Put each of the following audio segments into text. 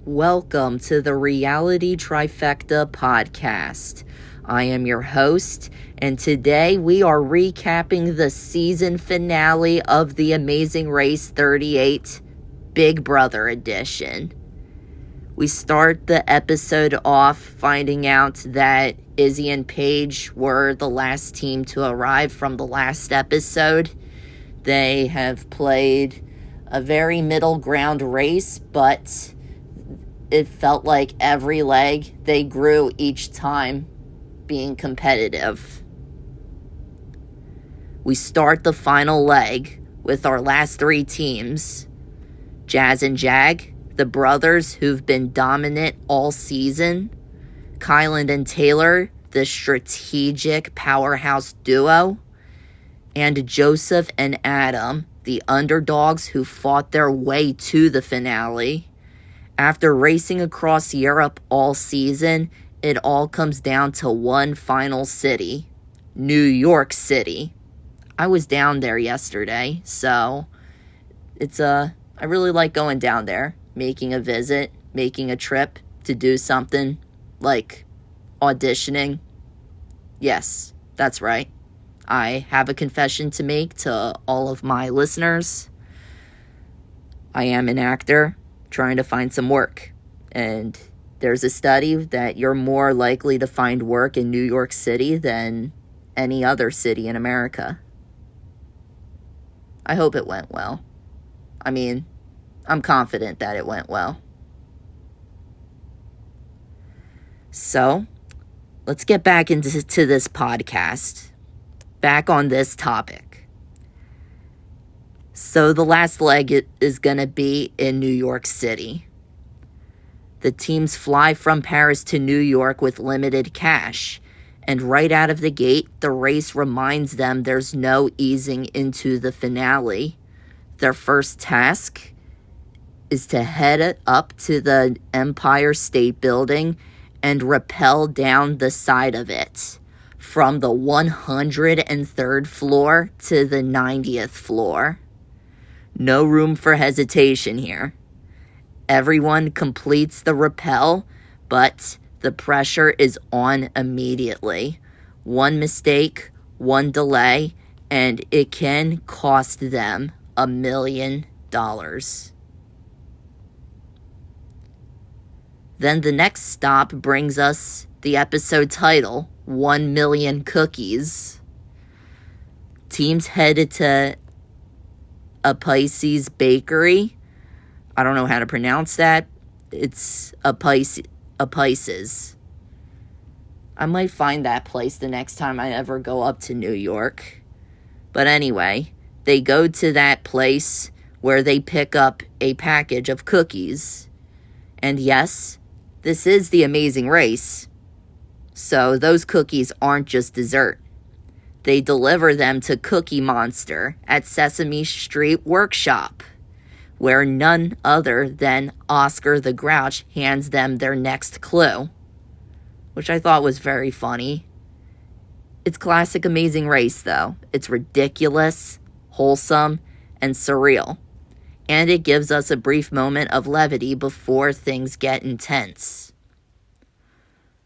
Welcome to the Reality Trifecta podcast. I am your host, and today we are recapping the season finale of The Amazing Race 38 Big Brother edition. We start the episode off finding out that Izzy and Paige were the last team to arrive from the last episode. They have played a very middle ground race, but it felt like every leg they grew each time being competitive. We start the final leg with our last three teams. Jazz and Jag, the brothers who've been dominant all season. Kyland and Taylor, the strategic powerhouse duo. And Joseph and Adam, the underdogs who fought their way to the finale. After racing across Europe all season, it all comes down to one final city, New York City. I was down there yesterday, so I really like going down there, making a visit, making a trip to do something like auditioning. Yes, that's right. I have a confession to make to all of my listeners. I am an actor trying to find some work. And there's a study that you're more likely to find work in New York City than any other city in America. I hope it went well. I mean, I'm confident that it went well. So, let's get back into this podcast. Back on this topic. So the last leg is going to be in New York City. The teams fly from Paris to New York with limited cash. And right out of the gate, the race reminds them there's no easing into the finale. Their first task is to head up to the Empire State Building and rappel down the side of it from the 103rd floor to the 90th floor. No room for hesitation here. Everyone completes the rappel, but the pressure is on immediately. One mistake, one delay, and it can cost them $1 million. Then the next stop brings us the episode title, 1 Million Cookies. Teams headed to a Pisces bakery. I don't know how to pronounce that. It's a Pisces. I might find that place the next time I ever go up to New York. But anyway, they go to that place where they pick up a package of cookies. And yes, this is The Amazing Race. So those cookies aren't just dessert. They deliver them to Cookie Monster at Sesame Street Workshop, where none other than Oscar the Grouch hands them their next clue, which I thought was very funny. It's classic Amazing Race, though. It's ridiculous, wholesome, and surreal. And it gives us a brief moment of levity before things get intense.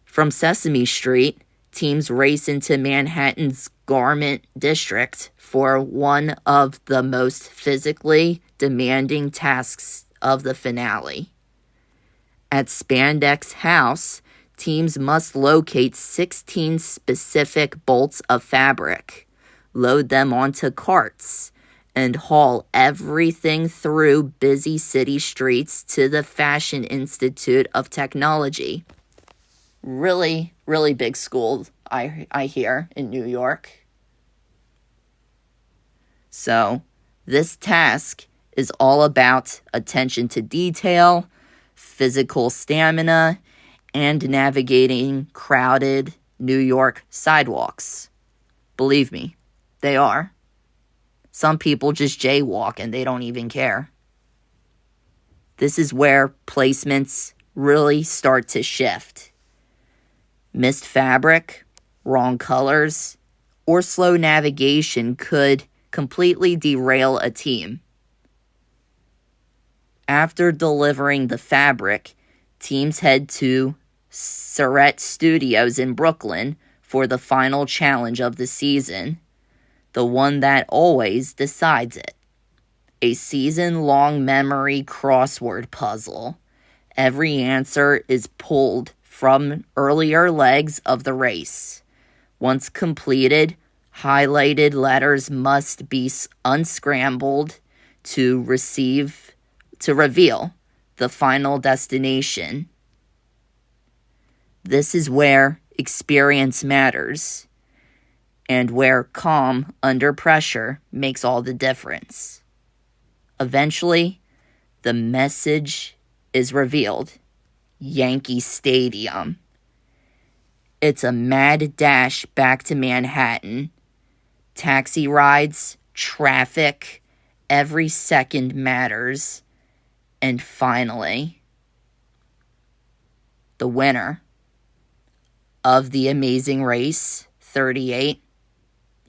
From Sesame Street, teams race into Manhattan's Garment District for one of the most physically demanding tasks of the finale. At Spandex House, teams must locate 16 specific bolts of fabric, load them onto carts, and haul everything through busy city streets to the Fashion Institute of Technology. Really, really big school, I hear, in New York. So, this task is all about attention to detail, physical stamina, and navigating crowded New York sidewalks. Believe me, they are. Some people just jaywalk and they don't even care. This is where placements really start to shift. Missed fabric, wrong colors, or slow navigation could completely derail a team. After delivering the fabric, teams head to Surrett Studios in Brooklyn for the final challenge of the season, the one that always decides it. A season-long memory crossword puzzle. Every answer is pulled from earlier legs of the race. Once completed, highlighted letters must be unscrambled to reveal the final destination. This is where experience matters, and where calm under pressure makes all the difference. Eventually, the message is revealed. Yankee Stadium. It's a mad dash back to Manhattan. Taxi rides, traffic, every second matters. And finally, the winner of The Amazing Race 38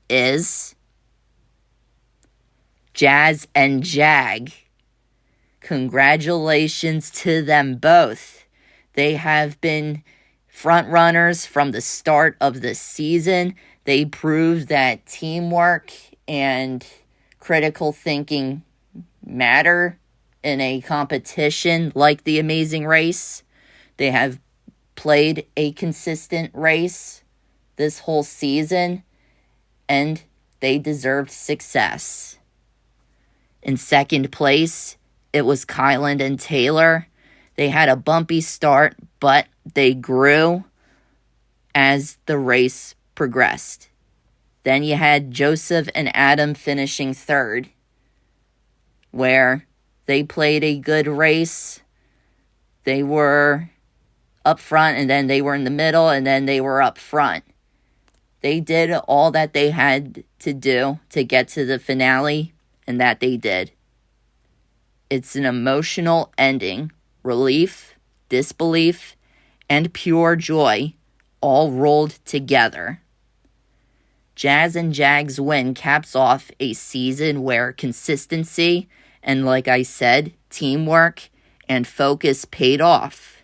is Jazz and Jag. Congratulations to them both. They have been front runners from the start of the season. They proved that teamwork and critical thinking matter in a competition like The Amazing Race. They have played a consistent race this whole season, and they deserved success. In second place, it was Kyland and Taylor. They had a bumpy start, but they grew as the race progressed. Then you had Joseph and Adam finishing third, where they played a good race. They were up front, and then they were in the middle, and then they were up front. They did all that they had to do to get to the finale, and that they did. It's an emotional ending. Relief, disbelief, and pure joy all rolled together. Jazz and Jag's win caps off a season where consistency and, like I said, teamwork and focus paid off.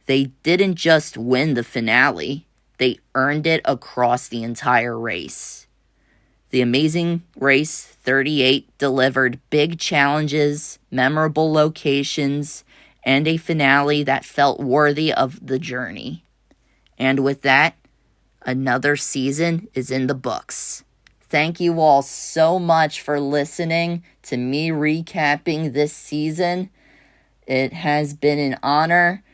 They didn't just win the finale, they earned it across the entire race. The Amazing Race 38 delivered big challenges, memorable locations, and a finale that felt worthy of the journey. And with that, another season is in the books. Thank you all so much for listening to me recapping this season. It has been an honor.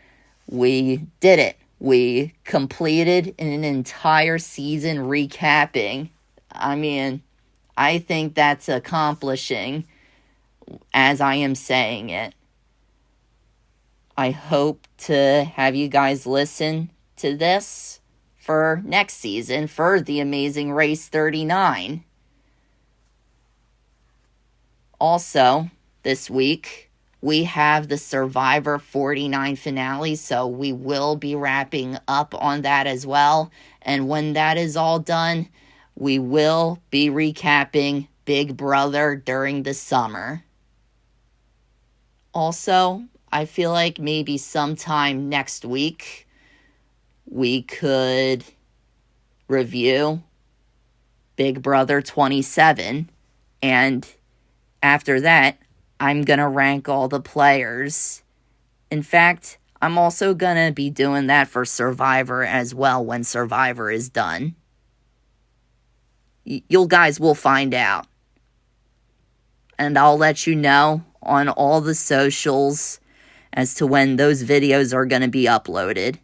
We did it. We completed an entire season recapping. I mean, I think that's accomplishing as I am saying it. I hope to have you guys listen to this for next season for The Amazing Race 39. Also, this week, we have the Survivor 49 finale, so we will be wrapping up on that as well. And when that is all done, we will be recapping Big Brother during the summer. Also, I feel like maybe sometime next week, we could review Big Brother 27. And after that, I'm going to rank all the players. In fact, I'm also going to be doing that for Survivor as well when Survivor is done. You guys will find out. And I'll let you know on all the socials as to when those videos are going to be uploaded.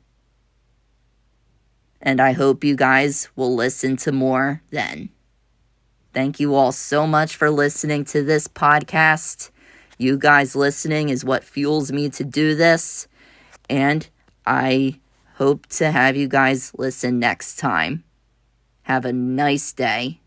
And I hope you guys will listen to more then. Thank you all so much for listening to this podcast. You guys listening is what fuels me to do this. And I hope to have you guys listen next time. Have a nice day.